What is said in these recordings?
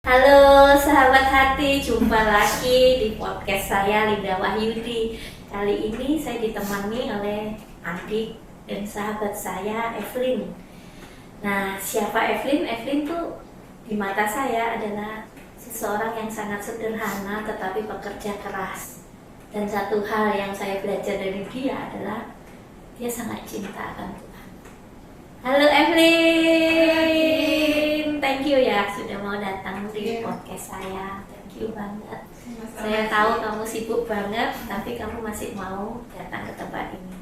Halo sahabat hati, jumpa lagi di podcast saya Linda Wahyudi. Kali ini saya ditemani oleh adik dan sahabat saya Evelyn. Nah, siapa Evelyn? Evelyn tuh di mata saya adalah seseorang yang sangat sederhana tetapi pekerja keras. Dan satu hal yang saya belajar dari dia adalah dia sangat cinta akan Tuhan. Halo Evelyn, thank you ya sudah mau datang di podcast saya. Thank you banget. Saya tahu kamu sibuk banget, tapi kamu masih mau datang ke tempat ini.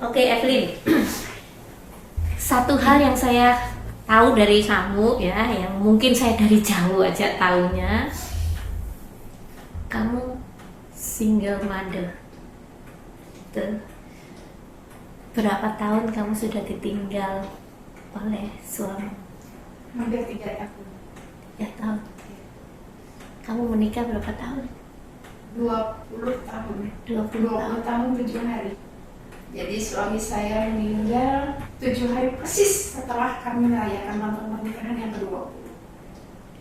Oke Evelyn, satu hal yang saya tahu dari kamu ya, yang mungkin saya dari jauh aja tahunya, kamu single mother. Tuh. Berapa tahun kamu sudah ditinggal oleh suami? Hampir 3 tahun. 3 tahun. Kamu menikah berapa tahun? 20 tahun. 20 tahun 7 hari. Jadi suami saya meninggal 7 hari persis setelah kami merayakan malam pernikahan yang kedua.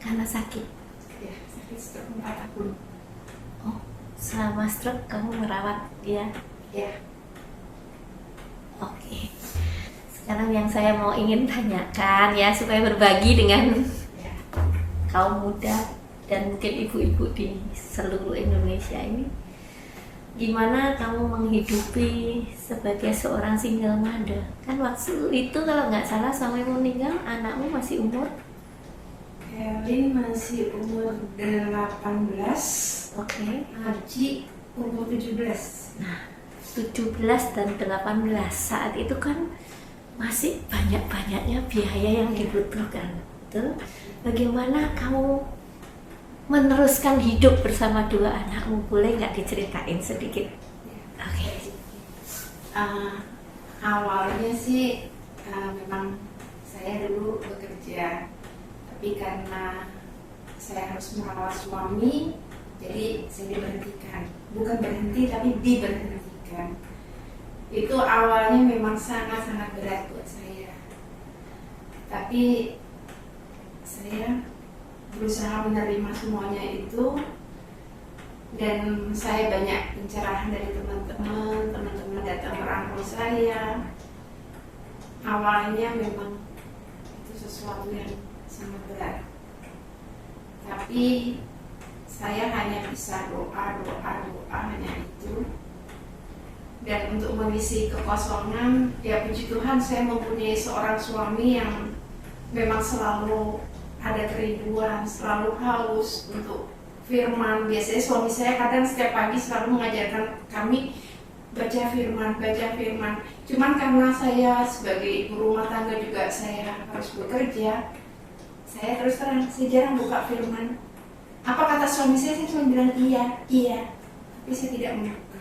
Karena sakit? Ya, sakit stroke 4 tahun. Oh, selama stroke kamu merawat dia? Ya. Oke. Sekarang yang saya mau ingin tanyakan ya, supaya berbagi dengan kaum muda dan mungkin ibu-ibu di seluruh Indonesia ini, gimana kamu menghidupi sebagai seorang single mother? Kan waktu itu kalau nggak salah suamimu meninggal, anakmu masih umur? Evelyn masih umur 18. Oke. Haji umur 17. Nah, 17 dan 18 saat itu kan masih banyak-banyaknya biaya yang dibutuhkan. Betul? Bagaimana kamu meneruskan hidup bersama 2 anakmu? Boleh nggak diceritain sedikit? Oke. Awalnya sih memang saya dulu bekerja, tapi karena saya harus merawat suami, jadi saya diberhentikan. Bukan berhenti, tapi diberhentikan. Itu awalnya memang sangat-sangat berat buat saya, tapi saya berusaha menerima semuanya itu, dan saya banyak pencerahan dari teman-teman datang merangkul saya. Awalnya memang itu sesuatu yang sangat berat, tapi saya hanya bisa doa hanya itu. Dan untuk mengisi kekosongan, ya puji Tuhan saya mempunyai seorang suami yang memang selalu ada kerinduan, selalu haus untuk firman. Biasanya suami saya kadang setiap pagi selalu mengajarkan kami baca firman. Cuman karena saya sebagai ibu rumah tangga juga saya harus bekerja, saya terus terang, saya jarang buka firman. Apa kata suami saya cuma bilang iya, tapi saya tidak membuka.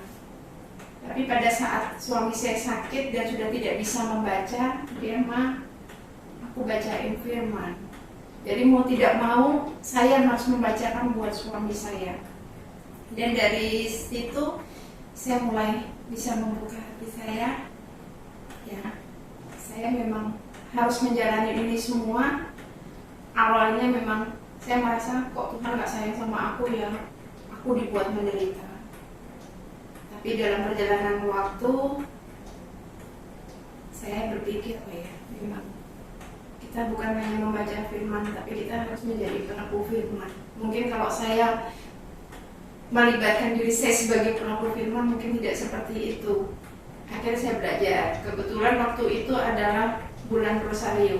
Tapi pada saat suami saya sakit dan sudah tidak bisa membaca, dia aku bacain firman. Jadi mau tidak mau saya harus membacakan buat suami saya. Dan dari situ saya mulai bisa membuka hati saya. Ya, saya memang harus menjalani ini semua. Awalnya memang saya merasa kok Tuhan gak sayang sama aku ya, aku dibuat menderita. Tapi dalam perjalanan waktu saya berpikir, oh ya, memang kita bukan hanya membaca firman, tapi kita harus menjadi pelaku firman. Mungkin kalau saya melibatkan diri saya sebagai pelaku firman, mungkin tidak seperti itu. Akhirnya saya belajar. Kebetulan waktu itu adalah bulan Rosario.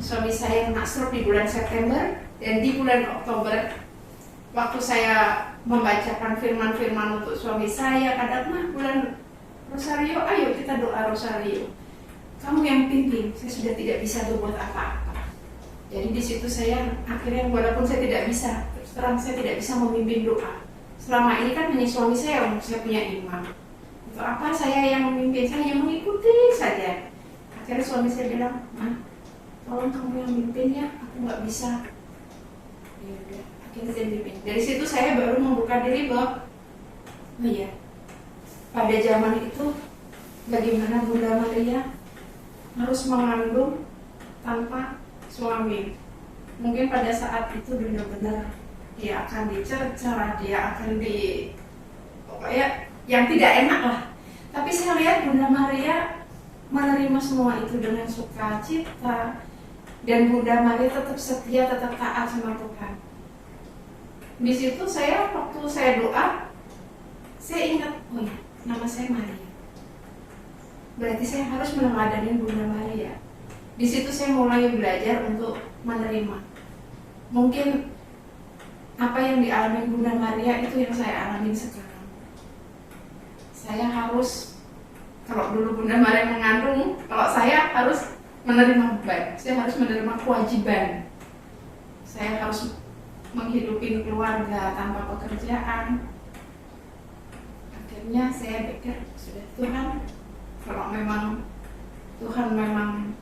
Suami saya kena stroke di bulan September, dan di bulan Oktober waktu saya membacakan firman-firman untuk suami saya, kadang bulan Rosario, ayo kita doa Rosario. Kamu yang pimpin, saya sudah tidak bisa berbuat apa-apa. Jadi di situ saya akhirnya, walaupun saya tidak bisa, terus terang saya tidak bisa memimpin doa. Selama ini kan hanya suami saya punya imam. Untuk apa saya yang memimpin, saya yang mengikuti saja. Akhirnya suami saya bilang, tolong kamu yang mimpin ya, aku nggak bisa. Ya udah. Dari situ saya baru membuka diri bahwa oh iya, pada zaman itu bagaimana Bunda Maria harus mengandung tanpa suami. Mungkin pada saat itu benar-benar dia akan dicerca, dia akan pokoknya yang tidak enak lah. Tapi saya lihat Bunda Maria menerima semua itu dengan sukacita, dan Bunda Maria tetap setia, tetap taat sama Tuhan. Di situ waktu saya doa, saya ingat, oh ya, nama saya Maria. Berarti saya harus meneladani Bunda Maria. Di situ saya mulai belajar untuk menerima. Mungkin apa yang dialami Bunda Maria itu yang saya alami sekarang. Saya harus, kalau dulu Bunda Maria mengandung, kalau saya harus menerima beban, saya harus menerima kewajiban. Saya harus menghidupi keluarga tanpa pekerjaan. Akhirnya saya pikir, sudah Tuhan, kalau memang Tuhan memang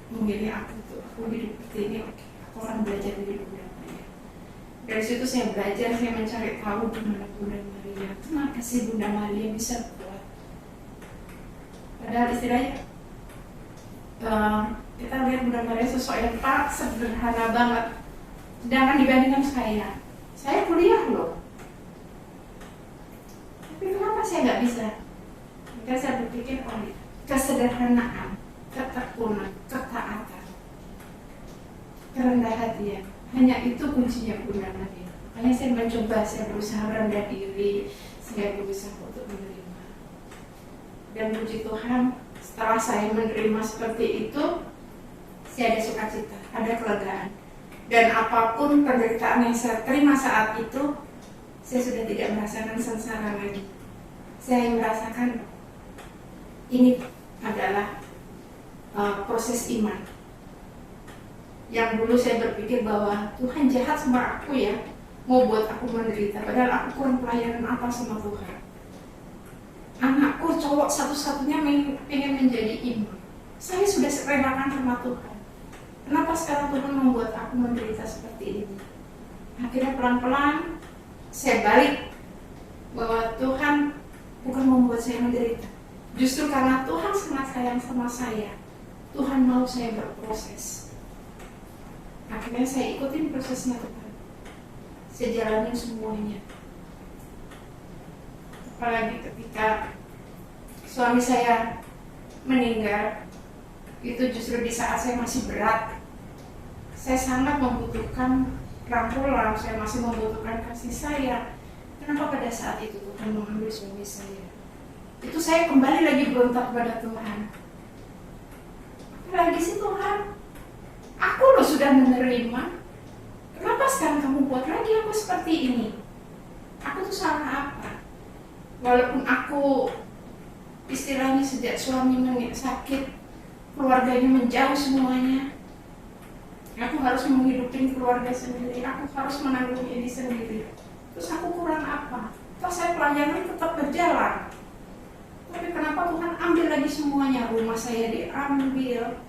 memilih aku hidup seperti ini, oke, aku akan belajar hidup Bunda Maria. Dari situ saya belajar, saya mencari tahu gimana Bunda Maria. Kenapa sih Bunda Maria bisa kuat? Padahal istilahnya kita lihat Bunda Maria sosok yang sederhana banget. Sedangkan dibandingkan saya kuliah loh. Tapi kenapa saya nggak bisa? Maka saya berpikir, oh, kesederhanaan, ketekunan, ketaatan, kerendahan hatian, hanya itu kuncinya Bunda Maria. Makanya saya berusaha rendah diri, saya berusaha untuk menerima. Dan puji Tuhan, setelah saya menerima seperti itu, saya ada sukacita, ada kelegaan. Dan apapun penderitaan yang saya terima saat itu, saya sudah tidak merasakan sengsara lagi. Saya merasakan ini adalah proses iman. Yang dulu saya berpikir bahwa Tuhan jahat sama aku ya, mau buat aku menderita, padahal aku kurang pelayanan apa sama Tuhan. Anakku cowok satu-satunya pengen menjadi imam. Saya sudah relakan sama Tuhan. Kenapa sekarang Tuhan membuat aku menderita seperti ini? Akhirnya pelan-pelan saya balik bahwa Tuhan bukan membuat saya menderita. Justru karena Tuhan sangat sayang sama saya, Tuhan mau saya berproses. Akhirnya saya ikutin prosesnya Tuhan. Saya jalanin semuanya. Apalagi ketika suami saya meninggal, itu justru di saat saya masih berat. Saya sangat membutuhkan rangkulan, saya masih membutuhkan kasih sayang. Kenapa pada saat itu Tuhan mengambil suami saya? Itu saya kembali lagi berontak kepada Tuhan. Apalagi sih Tuhan, aku loh sudah menerima. Kenapa sekarang kamu buat lagi aku seperti ini? Aku tuh salah apa? Walaupun aku istilahnya sejak suami sakit, keluarganya menjauh semuanya, aku harus menghidupi keluarga sendiri, aku harus menanggung ini sendiri. Terus aku kurang apa? Terus saya pelayanan tetap berjalan. Tapi kenapa Tuhan ambil lagi semuanya? Rumah saya diambil,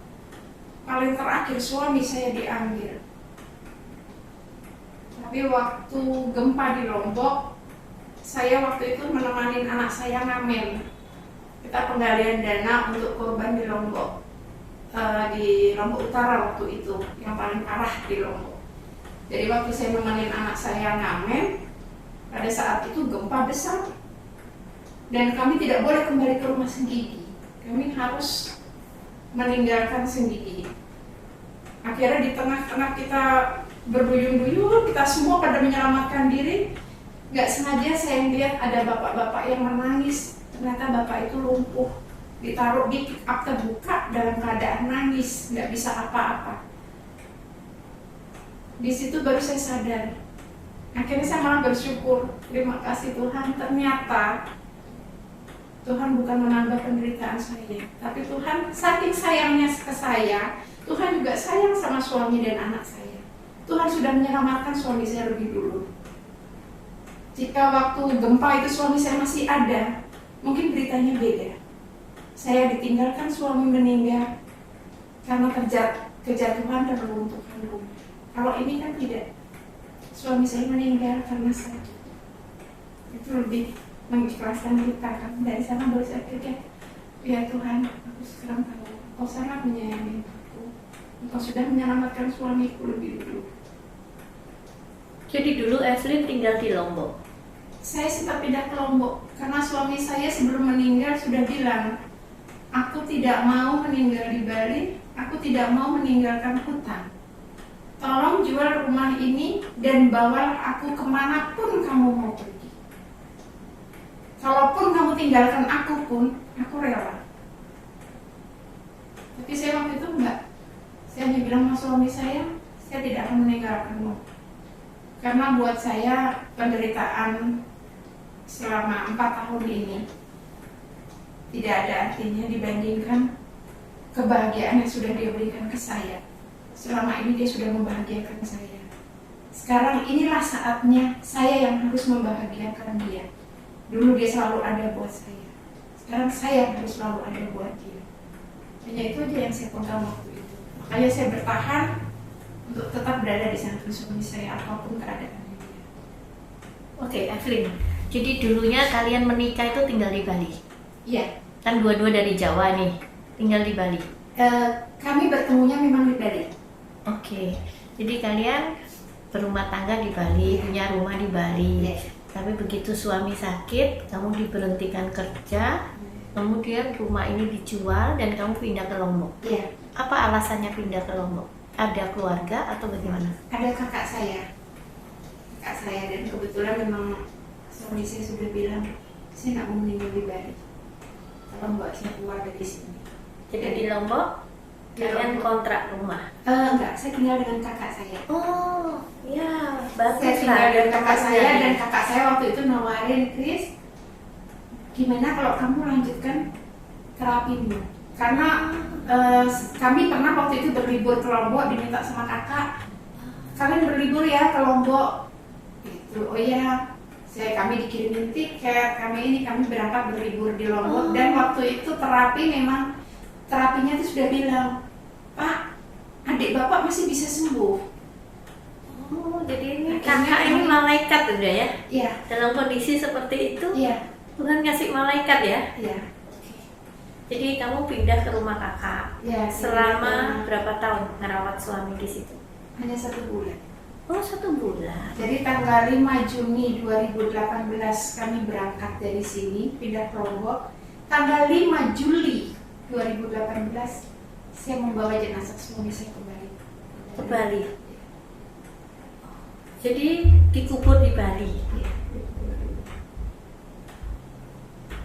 paling terakhir suami saya diambil. Tapi waktu gempa di Lombok, saya waktu itu menemani anak saya ngamen. Kita penggalian dana untuk korban di Lombok. Di Lombok Utara waktu itu, yang paling parah di Lombok. Jadi waktu saya nemenin anak saya ngamen, pada saat itu gempa besar dan kami tidak boleh kembali ke rumah Senggigi. Kami harus meninggalkan Senggigi. Akhirnya di tengah-tengah kita berduyun-duyun, kita semua pada menyelamatkan diri. Gak sengaja saya lihat ada bapak-bapak yang menangis. Ternyata bapak itu lumpuh, ditaruh di pick up terbuka dalam keadaan nangis, nggak bisa apa-apa. Di situ baru saya sadar. Akhirnya saya malah bersyukur, terima kasih Tuhan. Ternyata Tuhan bukan menambah penderitaan saya, tapi Tuhan saking sayangnya ke saya, Tuhan juga sayang sama suami dan anak saya. Tuhan sudah menyelamatkan suami saya lebih dulu. Jika waktu gempa itu suami saya masih ada, mungkin beritanya beda. Saya ditinggalkan, suami meninggal karena kejatuhan dan runtuhan rumah. Kalau ini kan tidak. Suami saya meninggal karena sakit. Itu lebih mengikhlaskan kita kan. Dari sana baru saya pikir, ya Tuhan, aku sekarang tahu Kau sangat menyayangi aku. engkau sudah menyelamatkan suamiku lebih dulu. Jadi dulu Evelyn tinggal di Lombok. Saya sempat pindah ke Lombok karena suami saya sebelum meninggal sudah bilang, aku tidak mau meninggal di Bali, aku tidak mau meninggalkan hutan. Tolong jual rumah ini dan bawalah aku kemanapun kamu mau pergi. Kalaupun kamu tinggalkan aku pun, aku rela. Tapi saya waktu itu enggak. Saya hanya bilang sama suami saya tidak akan meninggalkanmu. Karena buat saya penderitaan selama 4 tahun ini tidak ada artinya dibandingkan kebahagiaan yang sudah dia berikan ke saya. Selama ini dia sudah membahagiakan saya. Sekarang inilah saatnya saya yang harus membahagiakan dia. Dulu dia selalu ada buat saya. Sekarang saya harus selalu ada buat dia. Hanya itu aja yang saya pegang waktu itu. Makanya saya bertahan untuk tetap berada di samping suami saya apapun keadaannya dia. Oke, Evelyn. Jadi dulunya kalian menikah itu tinggal di Bali. Iya. Kan dua-dua dari Jawa nih, tinggal di Bali. Kami bertemunya memang di Bali. Oke. Jadi kalian berumah tangga di Bali, punya rumah di Bali. Tapi begitu suami sakit, kamu diberhentikan kerja, kemudian rumah ini dijual dan kamu pindah ke Lombok. Iya. Apa alasannya pindah ke Lombok? Ada keluarga atau bagaimana? Ada kakak saya. Kakak saya dan kebetulan memang suami saya sudah bilang, saya nggak mau meninggal di Bali. Tolong bawa saya keluar dari sini. Jadi di Lombok kalian kontrak rumah? Enggak, saya tinggal dengan kakak saya. Oh, ya, bagus. Saya tinggal dengan kakak saya dan kakak saya waktu itu nawarin, Chris, gimana kalau kamu lanjutkan terapimu? Karena kami pernah waktu itu berlibur ke Lombok, diminta sama kakak, kalian berlibur ya ke Lombok. Gitu. Oh ya, kami dikirimin tiket, kami berangkat berlibur di Lombok. Dan waktu itu terapinya itu sudah bilang, Pak, adik bapak masih bisa sembuh. Oh, jadi ini kakak ini malaikat udah ya? Iya. Dalam kondisi seperti itu, Iya. Tuhan ngasih malaikat ya? Iya. Jadi kamu pindah ke rumah kakak. Ya, selama berapa tahun ngerawat suami di situ? Hanya 1 bulan. Oh, 1 bulan. Jadi tanggal 5 Juni 2018 kami berangkat dari sini pindah ke Lombok. Tanggal 5 Juli 2018 saya membawa jenazah suami saya kembali. Ke Bali. Jadi dikubur di Bali. Iya.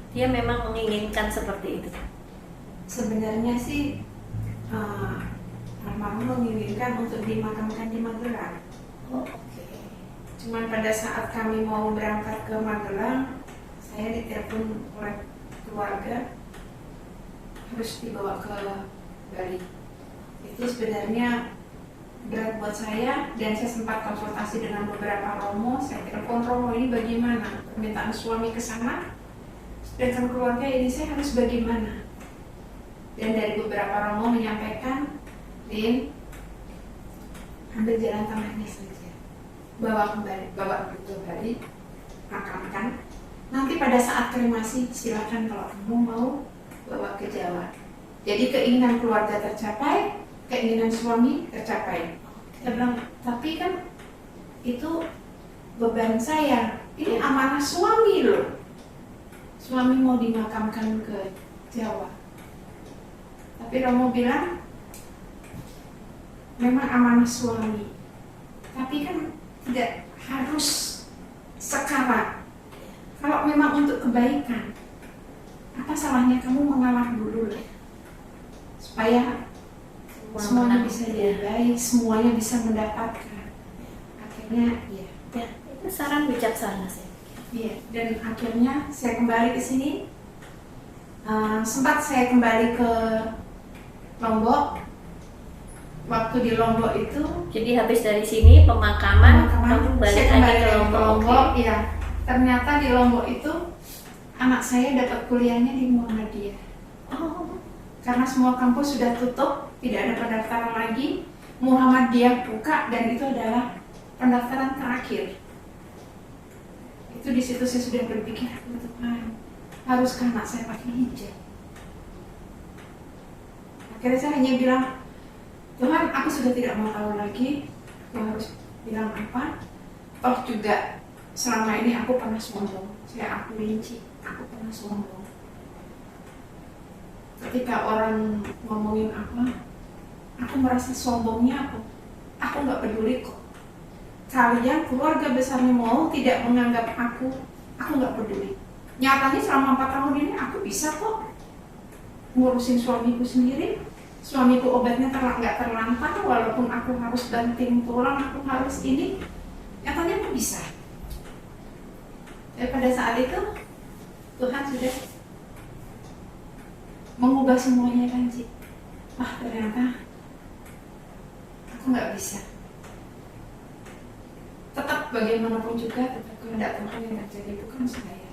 Dia memang menginginkan seperti itu. Sebenarnya sih almarhum menginginkan untuk dimakamkan di Magelang. Oh, oke. Cuman pada saat kami mau berangkat ke Magelang, saya ditelepon oleh keluarga harus dibawa ke Bali. Itu sebenarnya berat buat saya dan saya sempat konsultasi dengan beberapa romo. Saya telepon romo, ini bagaimana permintaan suami ke sana, sedangkan keluarga ini saya harus bagaimana? Dan dari beberapa romo menyampaikan, Lin, ambil jalan tengahnya saja, bawa ke Bali, makamkan. Nanti pada saat kremasi silakan kalau kamu mau bawa ke Jawa. Jadi keinginan keluarga tercapai, keinginan suami tercapai. Saya bilang, tapi kan itu beban saya, ini amanah suami loh. Suami mau dimakamkan ke Jawa. Tapi Romo bilang, memang amanah suami. Tapi kan tidak harus sekarang. Kalau memang untuk kebaikan, apa salahnya kamu mengalah dulu lah. Supaya semuanya bisa jadi baik, semuanya bisa mendapatkan. Akhirnya, ya. Itu saran bijaksana sih. Iya, dan akhirnya saya kembali ke sini. Sempat saya kembali ke Lombok. Waktu di Lombok itu, Jadi habis dari sini pemakaman kamu balik saya lagi kembali ke ke Lombok. Lombok. Ya, ternyata di Lombok itu anak saya dapat kuliahnya di Muhammadiyah. Oh, Karena semua kampus sudah tutup, tidak ada pendaftaran lagi. Muhammadiyah buka dan itu adalah pendaftaran terakhir. Itu di situ saya sudah berpikir, Tuhan, haruskah anak saya pakai hijab? Akhirnya saya hanya bilang, Tuhan, aku sudah tidak mau tahu lagi aku harus bilang apa. Toh juga selama ini aku pernah sombong. Saya akuin, Ci, aku pernah sombong. Ketika orang ngomongin apa, aku merasa sombongnya aku nggak peduli kok. Kalian keluarga besarnya mau tidak menganggap aku nggak peduli. Nyatanya selama 4 tahun ini aku bisa kok ngurusin suamiku sendiri. Suamiku obatnya nggak terlantar, walaupun aku harus banting tulang, aku harus ini. Nyatanya aku bisa. Dan pada saat itu Tuhan sudah mengubah semuanya kan, Ci. Wah, ternyata aku nggak bisa. Tetap bagaimanapun juga, tetap kehendak Tuhan yang terjadi, bukan saya.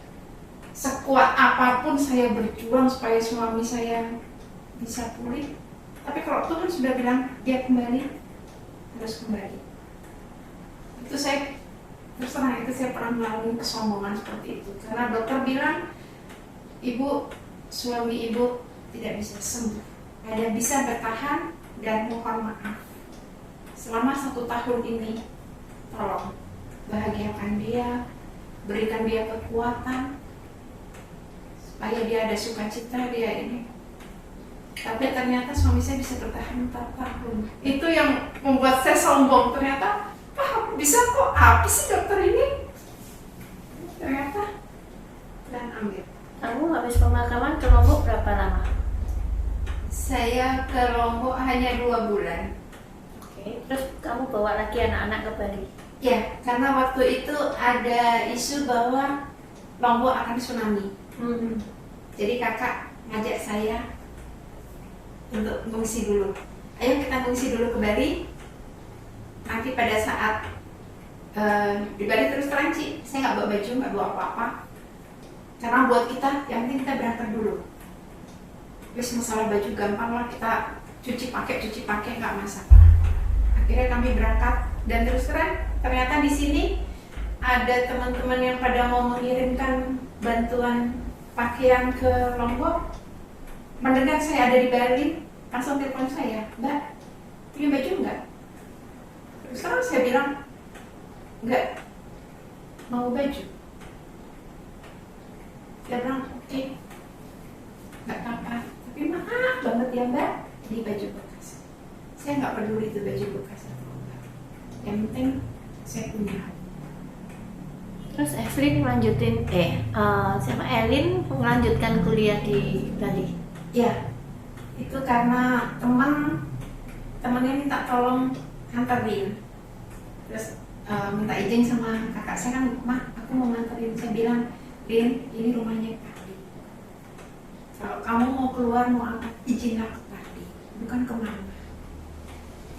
Sekuat apapun saya berjuang supaya suami saya bisa pulih, tapi kalau Tuhan sudah bilang dia kembali, harus kembali. Itu saya terus terang, itu saya pernah melalui kesombongan seperti itu, karena dokter bilang suami ibu tidak bisa sembuh, hanya bisa bertahan dan mohon maaf. Selama 1 tahun ini, tolong bahagiakan dia, berikan dia kekuatan supaya dia ada sukacita, dia ini. Tapi ternyata suami saya bisa bertahan 4 tahun. Itu yang membuat saya sombong. Ternyata, bisa kok, apa sih dokter ini? Ternyata dan ambil. Kamu habis pemakaman ke Lombok berapa lama? Saya ke Lombok hanya 2 bulan. Oke, terus kamu bawa lagi anak-anak ke Bali? Ya, karena waktu itu ada isu bahwa Lombok akan tsunami. Jadi kakak ngajak saya untuk mengungsi dulu. Ayo kita mengungsi dulu ke Bali. Nanti pada saat di Bali terus terang, Ci, saya nggak bawa baju, nggak bawa apa-apa. Karena buat kita, yang penting kita berangkat dulu. Terus masalah baju gampang lah, kita cuci pakai nggak masalah. Akhirnya kami berangkat dan terus terang ternyata di sini ada teman-teman yang pada mau mengirimkan bantuan pakaian ke Lombok. Mendengar saya ada di Bali, langsung telepon saya, Mbak, punya baju nggak? Terus terang saya bilang, nggak mau baju. Dia bilang, oke, nggak apa-apa, tapi maaf banget ya Mbak, ini baju bekas. Saya nggak peduli itu baju bekas atau enggak. Yang penting saya punya. Terus Evelyn melanjutin, Elin melanjutkan kuliah di Bali? Ya, itu karena temannya minta tolong nganterin. Terus minta izin sama kakak saya kan, Mah, aku mau nganterin. Saya bilang, Lin, ini rumahnya Padi. Kalau kamu mau keluar, mau apa, izinlah ke Padi, bukan kemana.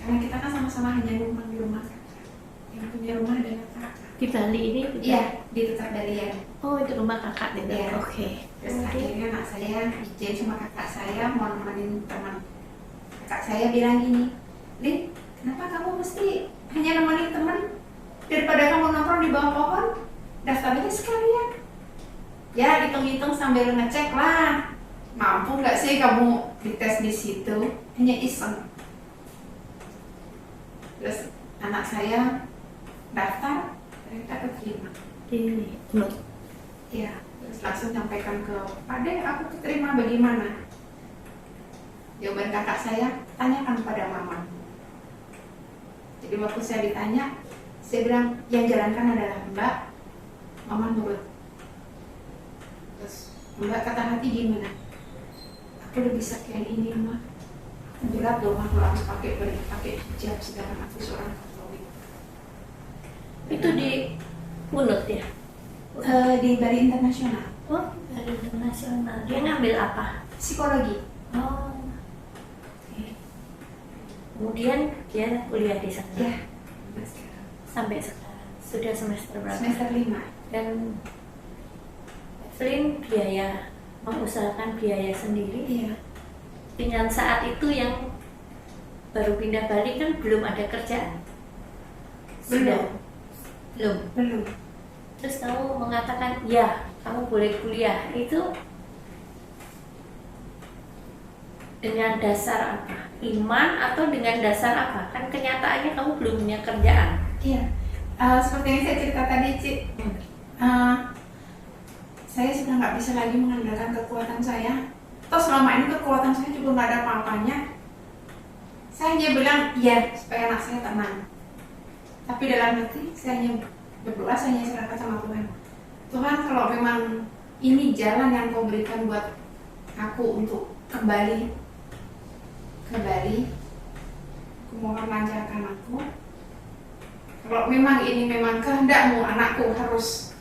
Karena kita kan sama-sama hanya di rumah kakak. Yang punya rumah adalah kakak. Di Bali ini? Iya, di Tetap Balian. Oh, itu rumah kakak gitu? Iya. Oke. Terus akhirnya anak saya izin sama kakak saya mau nemenin teman. Kakak saya bilang gini, Lin, kenapa kamu mesti hanya nemenin teman? Daripada kamu nongkrong di bawah pohon, daftar aja sekalian. Ya, hitung-hitung sambil ngecek lah, mampu nggak sih kamu dites di situ? Hanya iseng. Terus anak saya daftar, ternyata keterima. Di Unut? Ya, terus langsung sampaikan ke Pak De, aku keterima bagaimana? Jawaban kakak saya, tanyakan pada mama. Jadi waktu saya ditanya, saya bilang yang jalankan adalah Mbak, mama nurut. Terus Mbak kata hati gimana? Aku udah bisa kayak ini, Mbak. Berat dong, aku harus pakai hijab sedangkan aku seorang Katolik. Itu di Unut ya? Di Bali Internasional. Oh, dari internasional. Dia ngambil apa? Psikologi. Oh, oke. Kemudian dia kuliah di sana? Ya, Sampai sekarang? Sudah semester berapa? semester 5. Dan Evelyn biaya, mengusahakan biaya sendiri. Iya. Dengan saat itu yang baru pindah Bali kan belum ada kerjaan? Belum. Belum. Terus kamu mengatakan, ya kamu boleh kuliah, itu Dengan dasar apa? Iman atau dengan dasar apa? Kan kenyataannya kamu belum punya kerjaan. Iya, seperti yang saya cerita tadi, Cik. Saya sudah nggak bisa lagi mengandalkan kekuatan saya. Toh selama ini kekuatan saya juga nggak ada apa-apanya. Saya hanya bilang iya supaya anak saya tenang. Tapi dalam hati saya hanya berdoa, saya hanya serahkan sama Tuhan. Tuhan, kalau memang ini jalan yang kau berikan buat aku untuk kembali, aku mohon lancarkan aku. Kalau memang ini memang kehendakmu anakku harus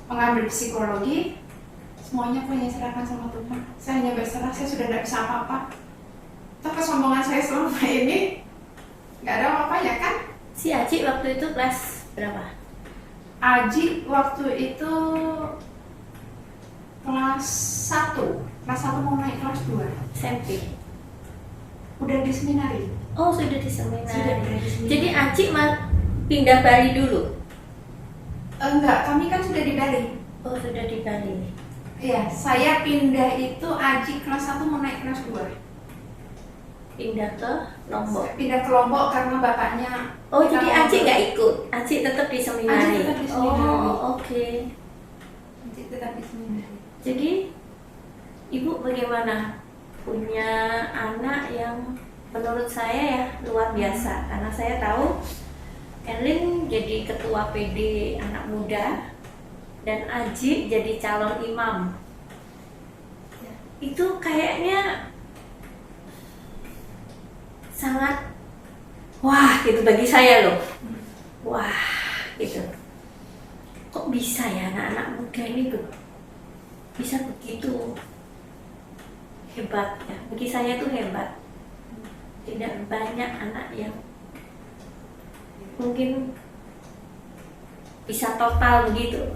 mengambil psikologi, semuanya aku hanya serahkan sama Tuhan. Saya hanya berserah, saya sudah tidak bisa apa-apa. Toh kesombongan saya selama ini nggak ada apa-apanya kan? Si Aji waktu itu kelas berapa? Aji waktu itu kelas 1 mau naik kelas 2. SMP. Udah di seminari. Oh, sudah di seminari. Sudah di seminari. Jadi Aji pindah Bali dulu? Enggak, kami kan sudah di Bali. Oh, sudah di Bali. Iya, saya pindah itu Aji kelas 1 mau naik kelas 2. Pindah ke Lombok. Pindah ke Lombok karena bapaknya. Oh, jadi Aji nggak ikut? Aji tetap di seminari? Aji tetap di seminari. Oh, oke. Aji tetap di seminari. Jadi, Ibu bagaimana? Punya anak yang menurut saya ya luar biasa. Karena saya tahu Elin jadi ketua PD anak muda dan Aji jadi calon imam. Ya. Itu kayaknya sangat wah gitu bagi saya loh. Wah gitu. Kok bisa ya anak-anak muda ini tuh bisa begitu hebat ya. Bagi saya tuh hebat. Tidak banyak anak yang mungkin bisa total begitu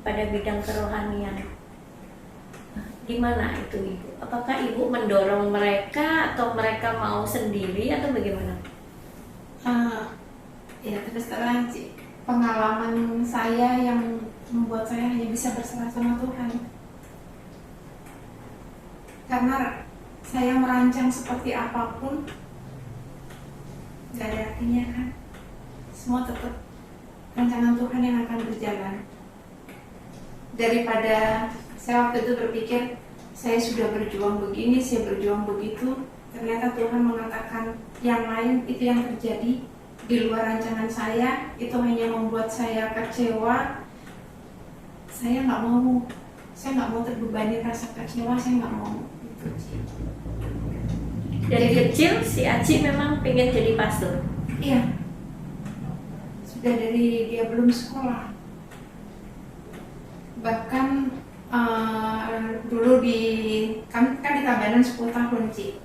pada bidang kerohanian. Gimana itu Ibu? Apakah Ibu mendorong mereka atau mereka mau sendiri atau bagaimana? Ya terus terang sih, pengalaman saya yang membuat saya hanya bisa berserah sama Tuhan. Karena saya merancang seperti apapun gak ada artinya kan. Semua tetap rancangan Tuhan yang akan berjalan. Daripada saya waktu itu berpikir saya sudah berjuang begini, saya berjuang begitu, ternyata Tuhan mengatakan yang lain, itu yang terjadi di luar rancangan saya, itu hanya membuat saya kecewa. Saya nggak mau terbebani rasa kecewa, saya nggak mau. Dari kecil si Aji memang pengen jadi pastor. Iya, sudah dari dia belum sekolah. Bahkan dulu kami kan di Tabanan 10 tahun Ci.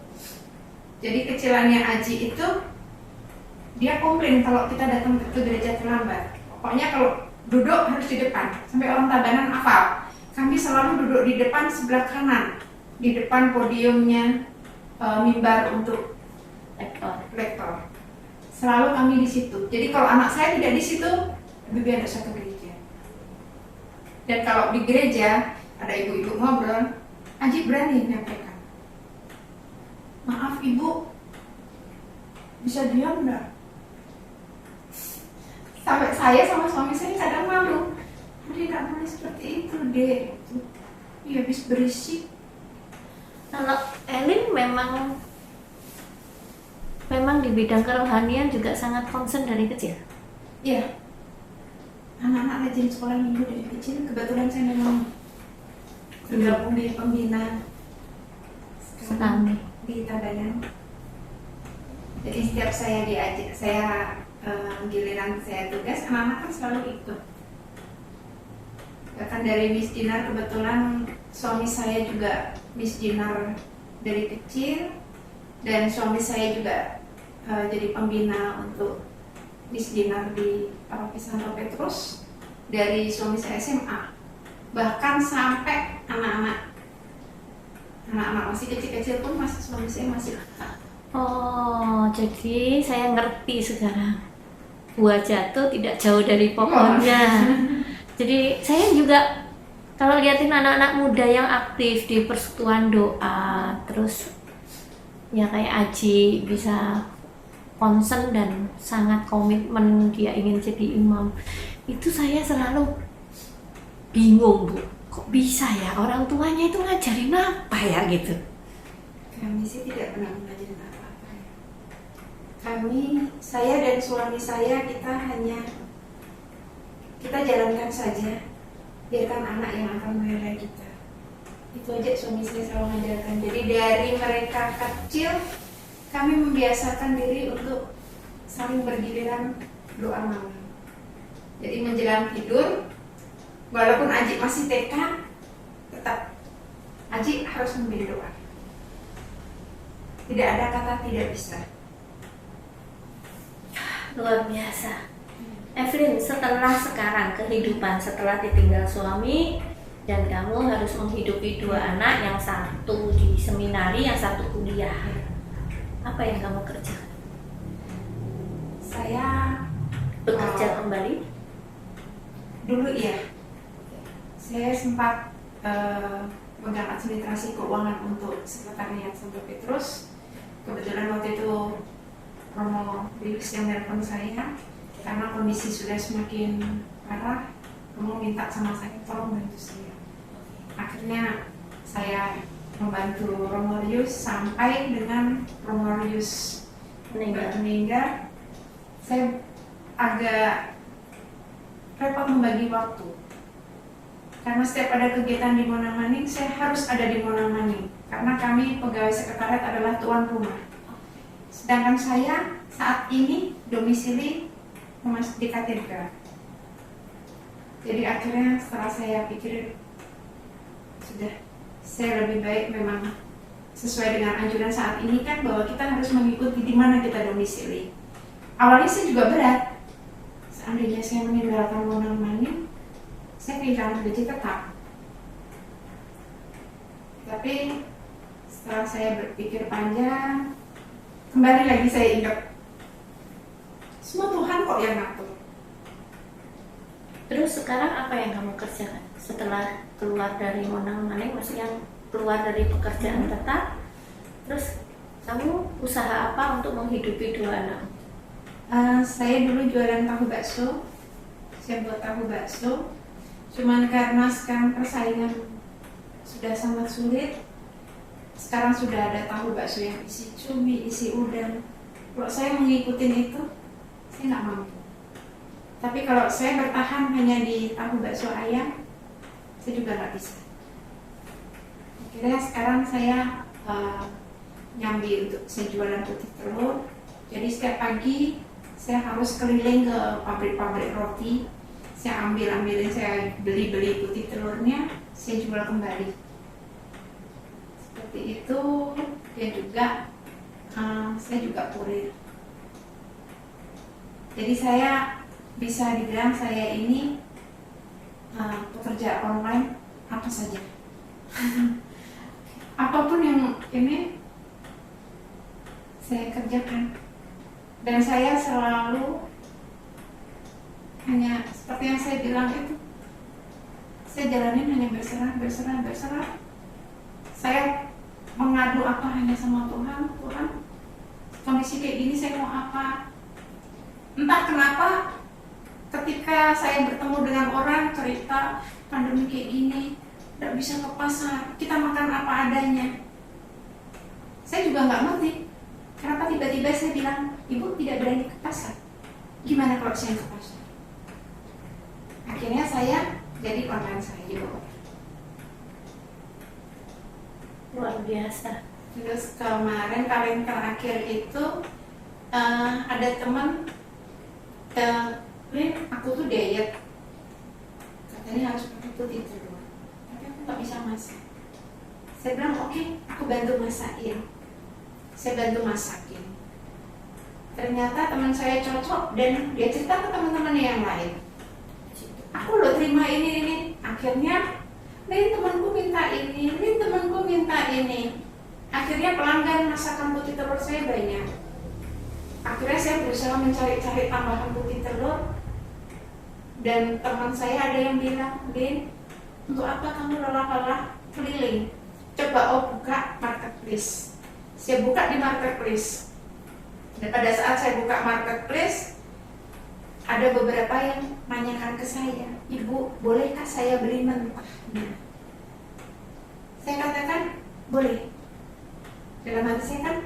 Jadi kecilannya Aji itu dia komplain kalau kita datang ke gereja terlambat. Pokoknya kalau duduk harus di depan, sampai orang Tabanan hafal. Kami selalu duduk di depan sebelah kanan, di depan podiumnya mimbar untuk lektor. Selalu kami di situ. Jadi kalau anak saya tidak di situ, lebih baik ada satu gereja. Dan kalau di gereja ada ibu-ibu ngobrol, Aji berani menyampaikan, maaf ibu, bisa diam enggak? Sampai saya sama suami saya kadang malu, dia nggak boleh seperti itu deh. Ya habis berisik. Kalau Elin memang di bidang kerohanian juga sangat concern dari kecil. Iya. Anak-anak rajin sekolah minggu dari kecil. Kebetulan saya memang bergabung di pembina Kami di Tabanan. Jadi setiap saya diajak, giliran saya tugas, anak-anak kan selalu ikut. Bahkan dari Miss Dinar, kebetulan suami saya juga Miss Dinar dari kecil, dan suami saya juga jadi pembina untuk Miss Dinar di Paroki Santo Petrus dari suami saya SMA. Bahkan sampai anak-anak masih kecil-kecil pun masih suami saya masih. Oh, jadi saya ngerti sekarang. Buah jatuh tidak jauh dari pohonnya. Jadi saya juga kalau liatin anak-anak muda yang aktif di persekutuan doa, terus ya kayak Aji bisa concern dan sangat komitmen dia ingin jadi imam, itu saya selalu bingung Bu, kok bisa ya orang tuanya itu ngajarin apa ya gitu. Kami sih tidak pernah mengajarin apa-apa ya. Saya dan suami saya, kita jalankan saja, biarkan anak yang akan menilai kita. Itu aja suami saya selalu mengajarkan. Jadi dari mereka kecil kami membiasakan diri untuk saling bergiliran doa malam. Jadi menjelang tidur, walaupun Aji masih TK, tetap Aji harus memilih doa. Tidak ada kata tidak bisa. Luar biasa. Evelyn, setelah sekarang kehidupan setelah ditinggal suami dan kamu harus menghidupi dua anak, yang satu di seminari, yang satu kuliah, apa yang kamu kerjakan? Saya Bekerja kembali? dulu iya, saya sempat megang administrasi keuangan untuk sekretariat Santo Petrus. Kebetulan waktu itu Romo Lilis yang nelpon saya karena kondisi sudah semakin parah. Romo minta sama saya tolong bantu saya. Akhirnya saya membantu Romo Lius sampai dengan Romo Lius meninggal. Saya agak repot membagi waktu karena setiap ada kegiatan di Monamaning saya harus ada di Monamaning karena kami pegawai sekretariat adalah tuan rumah, sedangkan saya saat ini domisili di katedral. Jadi akhirnya setelah saya pikir sudah, saya lebih baik memang sesuai dengan anjuran saat ini kan bahwa kita harus mengikuti di mana kita domisili. Awalnya saya juga berat. Seandainya saya meninggalkan Monamaning, saya kehilangan gaji tetap. Tapi setelah saya berpikir panjang, kembali lagi saya ingat, semua Tuhan kok yang ngatur. Terus sekarang apa yang kamu kerjakan setelah keluar dari Monamaning, maksudnya keluar dari pekerjaan tetap? Terus kamu usaha apa untuk menghidupi dua anak? Saya dulu jualan tahu bakso. Saya buat tahu bakso. Cuman karena sekarang persaingan sudah sangat sulit, sekarang sudah ada tahu bakso yang isi cumi, isi udang. Kalau saya mengikuti itu, saya nggak mampu. Tapi kalau saya bertahan hanya di tahu bakso ayam, saya juga nggak bisa. Akhirnya sekarang saya nyambi untuk saya jualan putih telur. Jadi setiap pagi saya harus keliling ke pabrik-pabrik roti. Saya ambilin, saya beli putih telurnya, saya jual kembali. Seperti itu. Dan juga saya juga kurir. Jadi saya bisa dibilang saya ini pekerja online apa saja. Apapun yang ini saya kerjakan. Dan saya selalu hanya seperti yang saya bilang itu, saya jalanin hanya berserah. Saya mengadu apa hanya sama Tuhan, kondisi kayak gini saya mau apa. Entah kenapa ketika saya bertemu dengan orang cerita pandemi kayak gini, tidak bisa ke pasar, kita makan apa adanya. Saya juga nggak ngerti kenapa tiba-tiba saya bilang, ibu tidak berani ke pasar. Gimana kalau saya ke pasar? Akhirnya saya jadi online saja. Luar biasa. Terus kemarin terakhir itu ada teman, Lin, aku tuh diet, katanya harus pakai putih telur, tapi aku nggak bisa masak. Saya bilang oke, aku bantu masakin. Saya bantu masakin. Ternyata teman saya cocok dan dia cerita ke teman-teman yang lain. Aku lo terima ini. Akhirnya, Lin temanku minta ini, Lin temanku minta ini. Akhirnya pelanggan masakan putih telur saya banyak. Akhirnya saya berusaha mencari-cari tambahan putih telur. Dan teman saya ada yang bilang, Lin, untuk apa kamu lelah-lelah keliling? Coba buka marketplace. Saya buka di marketplace. Dan pada saat saya buka marketplace, ada beberapa yang nanyakan ke saya, "Ibu, bolehkah saya beli mentah?" Saya katakan, boleh. Dalam hati saya kan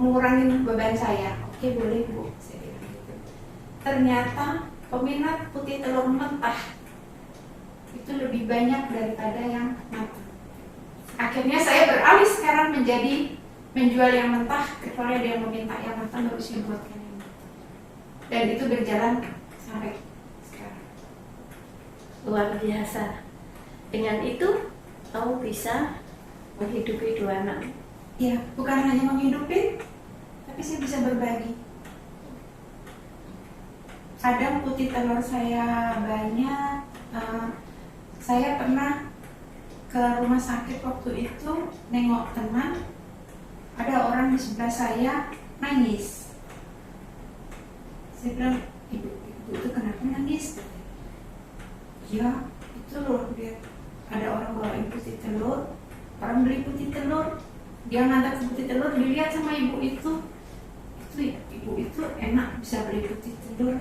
mengurangi beban saya. Oke, boleh Bu, saya bilang gitu. Ternyata peminat putih telur mentah itu lebih banyak daripada yang matang. Akhirnya saya beralih sekarang menjadi menjual yang mentah, kecuali ada yang meminta yang matang baru saya buatkan yang mentah. Dan itu berjalan sampai sekarang. Luar biasa. Dengan itu kamu bisa menghidupi 2 anak. Ya, bukan hanya menghidupi, tapi saya bisa berbagi. Kadang putih telur saya banyak. Saya pernah ke rumah sakit waktu itu nengok teman, ada orang di sebelah saya nangis. Saya bilang, ibu itu kenapa nangis? Ya, itu loh, dia ada orang bawain putih telur, orang beli putih telur, dia ngantar putih telur, dilihat sama ibu itu ibu itu enak bisa beli putih telur.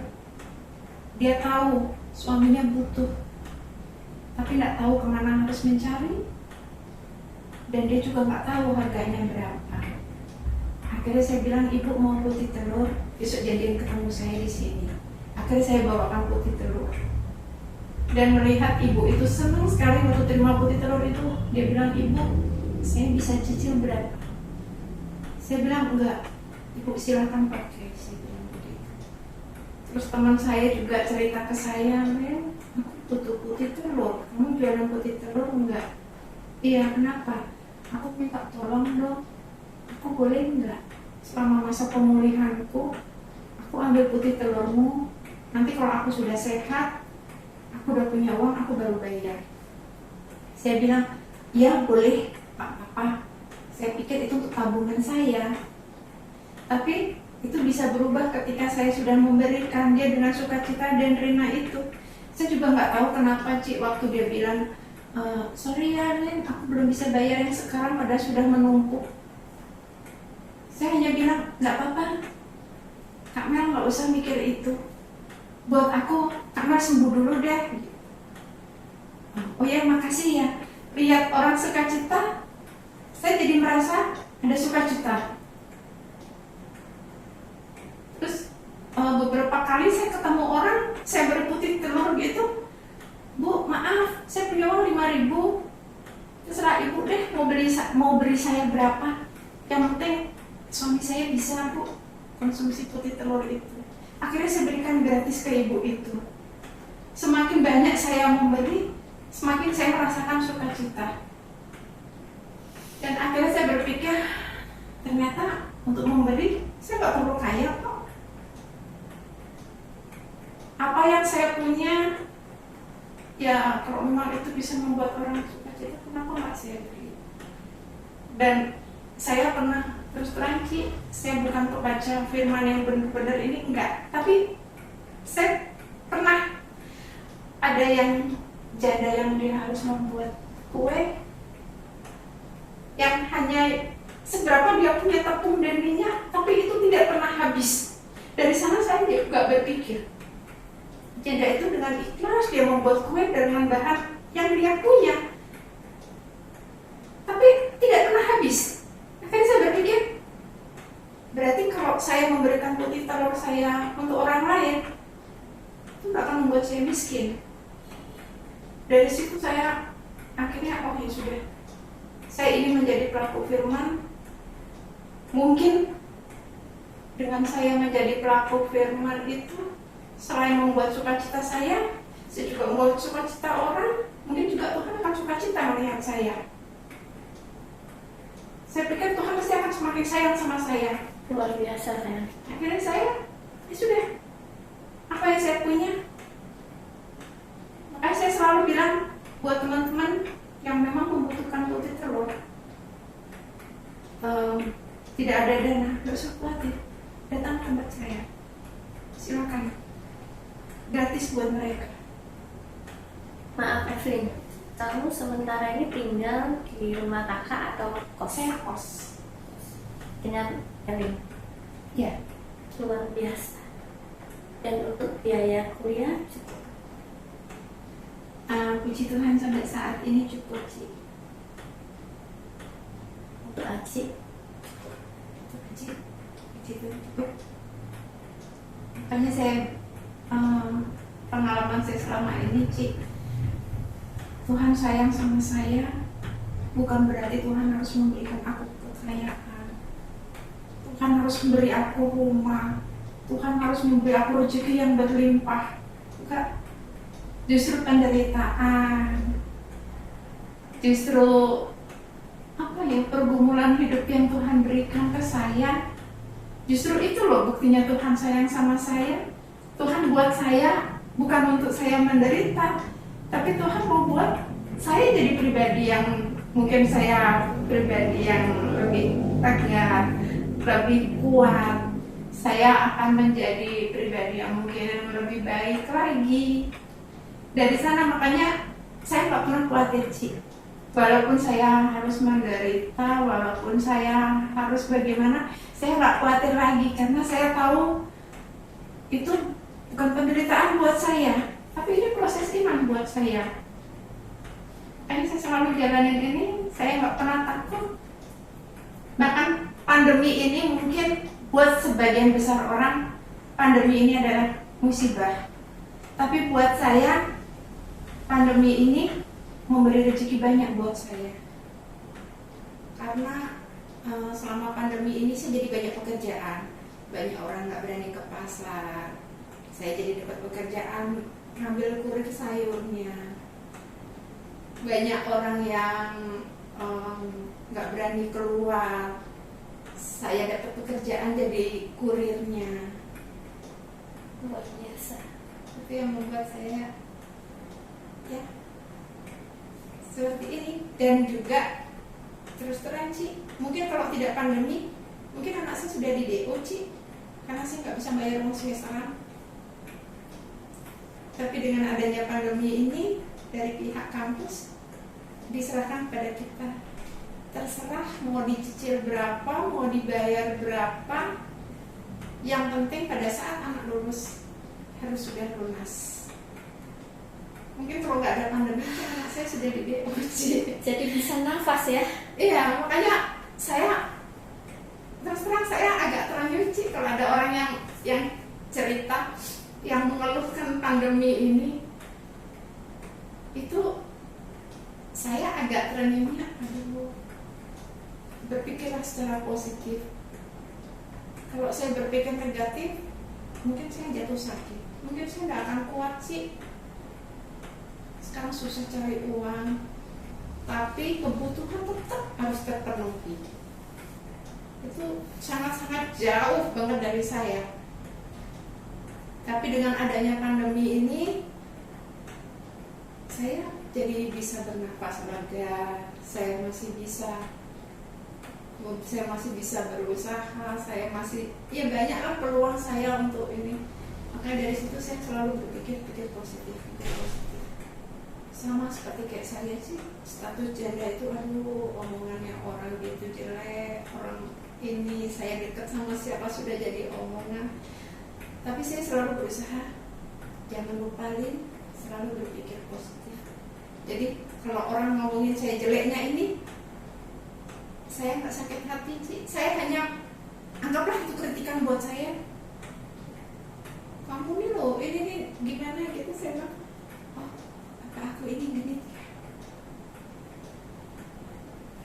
Dia tahu suaminya butuh, tapi nggak tahu kemana harus mencari, dan dia juga nggak tahu harganya berapa. Akhirnya saya bilang, "Ibu mau putih telur, besok jadian ketemu saya di sini." Akhirnya saya bawakan putih telur, dan melihat ibu itu senang sekali waktu terima putih telur itu. Dia bilang, "Ibu, saya bisa cicil berapa?" Saya bilang, "Enggak, Ibu silakan pakai." Saya bilang begitu. Terus teman saya juga cerita ke saya, "Men, aku butuh putih telur, kamu jualan putih telur enggak?" "Iya, kenapa?" "Aku minta tolong dong, aku boleh enggak selama masa pemulihanku, aku ambil putih telurmu, nanti kalau aku sudah sehat, aku udah punya uang, aku baru bayar." Saya bilang, "Ya boleh Pak Papa, saya pikir itu untuk tabungan saya." Tapi itu bisa berubah ketika saya sudah memberikan dia dengan sukacita dan Rina itu. Saya juga nggak tahu kenapa Cik waktu dia bilang, "Sorry ya Len, aku belum bisa bayar yang sekarang, padahal sudah menumpuk." Saya hanya bilang, "Nggak apa-apa, Kak Mel nggak usah mikir itu. Buat aku, Kak Mel sembuh dulu deh." "Oh ya, makasih ya." Lihat orang sukacita, saya jadi merasa ada sukacita. Terus beberapa kali saya ketemu orang, saya beri putih telur gitu, "Bu, maaf, saya punya uang 5.000. Terserah ibu deh mau beri saya berapa. Yang penting suami saya bisa, Bu, konsumsi putih telur itu." Akhirnya saya berikan gratis ke ibu itu. Semakin banyak saya memberi, semakin saya merasakan sukacita. Dan akhirnya saya berpikir, ternyata untuk memberi, saya nggak perlu kaya kok. Apa yang saya punya, ya kalau memang itu bisa membuat orang sukacita, kenapa nggak saya beri? Dan saya pernah, terus terang Ci, saya bukan pembaca firman yang benar-benar ini, enggak. Tapi saya pernah ada yang janda yang dia harus membuat kue yang hanya seberapa dia punya tepung dan minyak, tapi itu tidak pernah habis. Dari sana saya juga berpikir, janda itu dengan ikhlas dia membuat kue dengan bahan yang dia punya, tapi tidak pernah habis. Akhirnya saya berpikir, berarti kalau saya memberikan putih telur saya untuk orang lain, itu tidak akan membuat saya miskin. Dari situ saya akhirnya, oh ya sudah, saya ingin menjadi pelaku firman. Mungkin dengan saya menjadi pelaku firman itu, selain membuat sukacita saya juga membuat sukacita orang. Mungkin juga Tuhan akan sukacita melihat saya. Saya pikir Tuhan pasti akan semakin sayang sama saya. Luar biasa ya. Akhirnya saya, ya sudah, apa yang saya punya. Makanya saya selalu bilang buat teman-teman yang memang membutuhkan putih telur, tidak ada dana, nggak usah khawatir, datang ke tempat saya, silakan, gratis buat mereka. Maaf Evelyn, kamu sementara ini tinggal di rumah kakak atau kos? Saya kos. dengan Elin. Ya, Luar biasa. Dan untuk biaya kuliah cukup. puji Tuhan sampai saat ini cukup sih. Untuk Aji Puji Tuhan cukup. Makanya saya pengalaman saya selama ini, Cik, Tuhan sayang sama saya bukan berarti Tuhan harus memberikan aku kekayaan. Tuhan harus memberi aku rumah. Tuhan harus memberi aku rezeki yang berlimpah. Bukan. Justru penderitaan, justru pergumulan hidup yang Tuhan berikan ke saya, justru itu loh buktinya Tuhan sayang sama saya. Tuhan buat saya bukan untuk saya menderita, tapi Tuhan mau buat saya jadi pribadi yang mungkin saya pribadi yang lebih tegar, lebih kuat. Saya akan menjadi pribadi yang mungkin lebih baik lagi. Dari sana makanya saya nggak pernah khawatir, Ci. Walaupun saya harus menderita, walaupun saya harus bagaimana, saya nggak khawatir lagi karena saya tahu itu bukan penderitaan buat saya, tapi ini proses iman buat saya. Ini saya selalu jalanin ini, saya nggak pernah takut. Bahkan pandemi ini mungkin buat sebagian besar orang pandemi ini adalah musibah, tapi buat saya pandemi ini memberi rezeki banyak buat saya. Karena selama pandemi ini saya jadi banyak pekerjaan. Banyak orang nggak berani ke pasar. Saya jadi dapat pekerjaan ngambil kurir sayurnya. Banyak orang yang nggak berani keluar. Saya dapat pekerjaan jadi kurirnya. luar biasa. Itu yang membuat saya ya seperti ini. Dan juga terus terang, Ci, mungkin kalau tidak pandemi mungkin anak saya sudah di DO, Ci, karena saya nggak bisa bayar uang semesteran. Tapi dengan adanya pandemi ini dari pihak kampus diserahkan pada kita, terserah mau dicicil berapa, mau dibayar berapa, yang penting pada saat anak lulus harus sudah lunas. Mungkin kalau nggak ada pandemi, anak saya sudah di DO. Jadi bisa nafas ya. Iya, makanya saya terus terang saya agak terangin, Ci, kalau ada orang yang cerita, yang mengeluhkan pandemi ini, itu saya agak terangnya, aduh, berpikirlah secara positif. Kalau saya berpikir negatif, mungkin saya jatuh sakit, mungkin saya nggak akan kuat, sih. Sekarang susah cari uang, tapi kebutuhan tetap harus terpenuhi. Itu sangat-sangat jauh banget dari saya. Tapi dengan adanya pandemi ini, saya jadi bisa bernafas lega, saya masih bisa berusaha, saya masih, ya banyaklah peluang saya untuk ini. Makanya dari situ saya selalu berpikir positif. Sama seperti kayak saya sih, status janda itu aduh, omongannya orang gitu jelek, orang ini, saya dekat sama siapa sudah jadi omongan. Tapi saya selalu berusaha jangan lupain, selalu berpikir positif. Jadi kalau orang ngomongin saya jeleknya ini, saya nggak sakit hati sih. Saya hanya anggaplah itu kritikan buat saya. Kamu nih loh, ini nih gimana gitu. Saya bilang, oh, apa aku ini genit ya?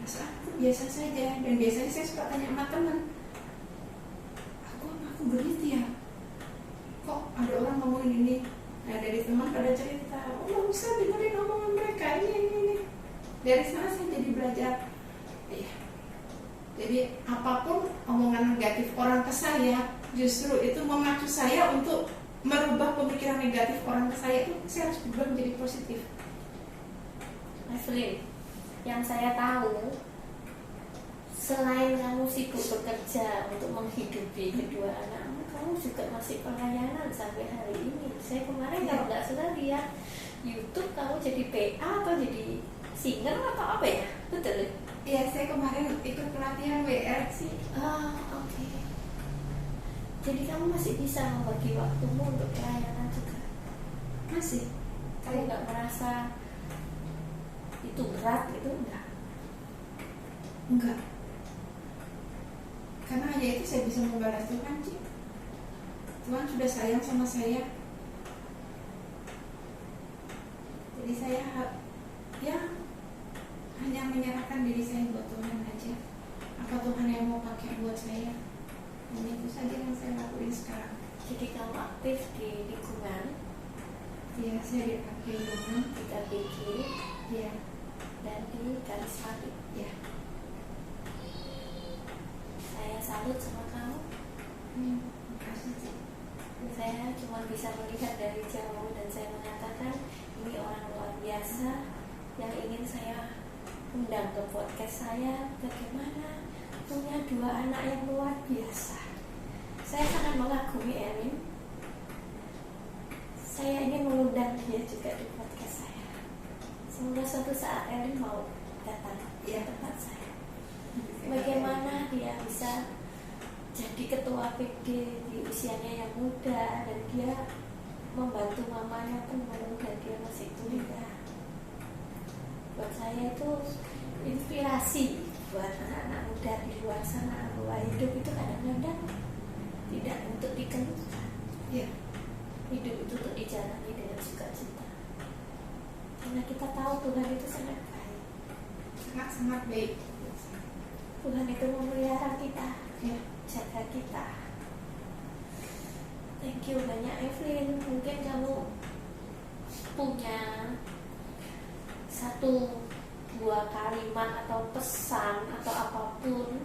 Rasa aku biasa saja. Dan biasanya saya suka tanya sama teman, aku genit ya? Kok ada orang ngomongin ini? Nah dari teman pada cerita, oh nggak usah dengerin omongan mereka, ini. Dari sana saya jadi belajar. Iya. Jadi apapun omongan negatif orang ke saya, justru itu memacu saya untuk merubah pemikiran negatif orang ke saya. Itu saya harus berubah menjadi positif. Evelyn, yang saya tahu, selain kamu sibuk bekerja untuk menghidupi kedua anakmu, kamu juga masih pelayanan sampai hari ini. Saya kemarin kalau nggak salah lihat YouTube kamu jadi PA atau jadi singer atau apa ya, betul? Iya, saya kemarin ikut pelatihan WR sih. Oke. Jadi kamu masih bisa membagi waktumu untuk pelayanan juga? Masih. Kamu nggak merasa itu berat gitu? Enggak. Karena hanya itu saya bisa membalas Tuhan, Ci. Tuhan sudah sayang sama saya. Jadi saya hanya menyerahkan diri saya buat Tuhan aja. Apa Tuhan yang mau pakai buat saya? Dan itu saja yang saya lakuin sekarang. Jadi kamu aktif di lingkungan? Ya, saya dipakai lingkungan. Di KBG? Ya. Dan di karismatik? Ya. Saya salut sama kamu. Makasih, Ci. Saya cuma bisa melihat dari jauh dan saya mengatakan ini orang luar biasa yang ingin saya undang ke podcast saya. Bagaimana punya 2 anak yang luar biasa. Saya sangat mengagumi Erin. Saya ingin mengundang dia juga di podcast saya. Semoga suatu saat Erin mau datang di tempat saya. Bagaimana dia bisa jadi ketua PD di usianya yang muda dan dia membantu mamanya penuh dan dia masih kuliah. Buat saya itu inspirasi buat anak-anak muda di luar sana bahwa hidup itu kadang-kadang tidak untuk dikeluhkan. Ya. Hidup itu untuk dijalani dengan sukacita. Karena kita tahu Tuhan itu sangat baik. Sangat baik. Tuhan itu memelihara kita, Ya. jaga kita. Thank you banyak Evelyn. Mungkin kamu punya 1-2 kalimat atau pesan atau apapun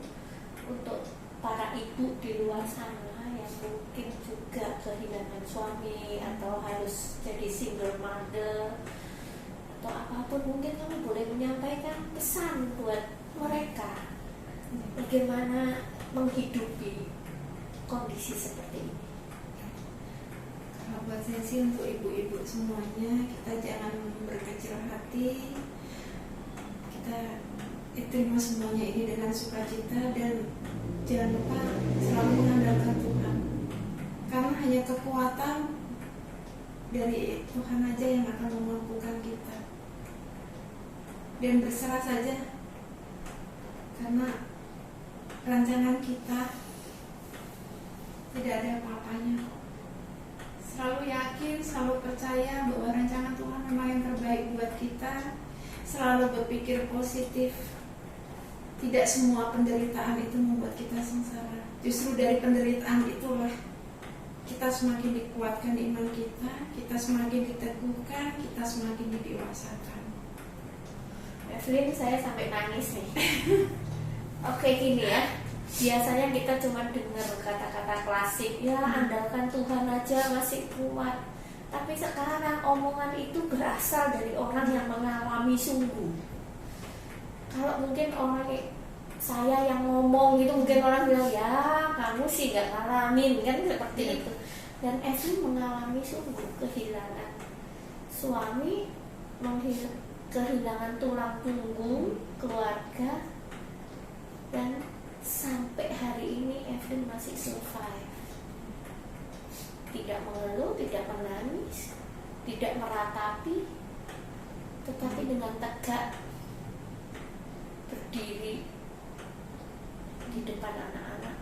untuk para ibu di luar sana yang mungkin juga kehilangan suami atau harus jadi single mother atau apapun. Mungkin kamu boleh menyampaikan pesan buat mereka bagaimana menghidupi kondisi seperti ini. Kalau buat saya sih untuk ibu-ibu semuanya, kita jangan berkecil hati. Kita terima semuanya ini dengan sukacita dan jangan lupa selalu mengandalkan Tuhan. Karena hanya kekuatan dari Tuhan aja yang akan memampukan kita. Dan berserah saja. Karena rancangan kita tidak ada apa-apanya. Selalu yakin, selalu percaya bahwa rancangan Tuhan memang yang terbaik buat kita. Selalu berpikir positif. Tidak semua penderitaan itu membuat kita sengsara. Justru dari penderitaan itulah kita semakin dikuatkan iman kita semakin diteguhkan, kita semakin didewasakan. Evelyn, saya sampai nangis nih. Oke, gini ya. Biasanya kita cuma dengar kata-kata klasik, ya andalkan Tuhan aja masih kuat. Tapi sekarang omongan itu berasal dari orang yang mengalami sungguh. Kalau mungkin orang saya yang ngomong gitu, mungkin orang bilang ya kamu sih gak ngalamin kan seperti itu. Dan Evelyn mengalami sungguh kehilangan suami, kehilangan tulang punggung keluarga, dan sampai hari ini Evelyn masih survive. Tidak mengeluh, tidak menangis, tidak meratapi, tetapi dengan tegak berdiri di depan anak-anak.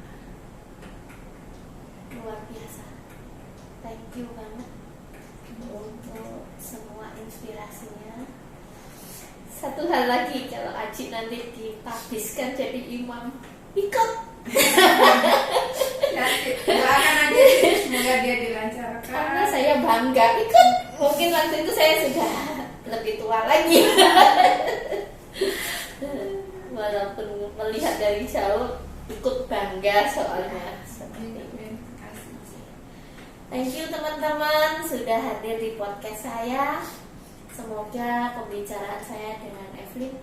Luar biasa. Thank you banget untuk semua inspirasinya. Satu hal lagi, kalau Aji nanti ditabiskan jadi imam, ikut. Doakan aja, semoga dia dilancarkan. Karena saya bangga ikut. Mungkin waktu itu saya sudah lebih tua lagi. Walaupun melihat dari jauh, ikut bangga soalnya. Thank you teman-teman sudah hadir di podcast saya. Semoga pembicaraan saya dengan Evelyn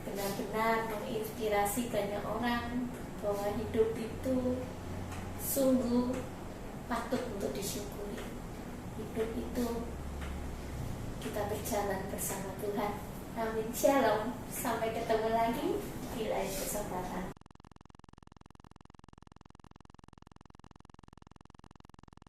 benar-benar menginspirasi banyak orang bahwa hidup itu sungguh patut untuk disyukuri. Hidup itu kita berjalan bersama Tuhan. Amin. Shalom. Sampai ketemu lagi. di lain kesempatan.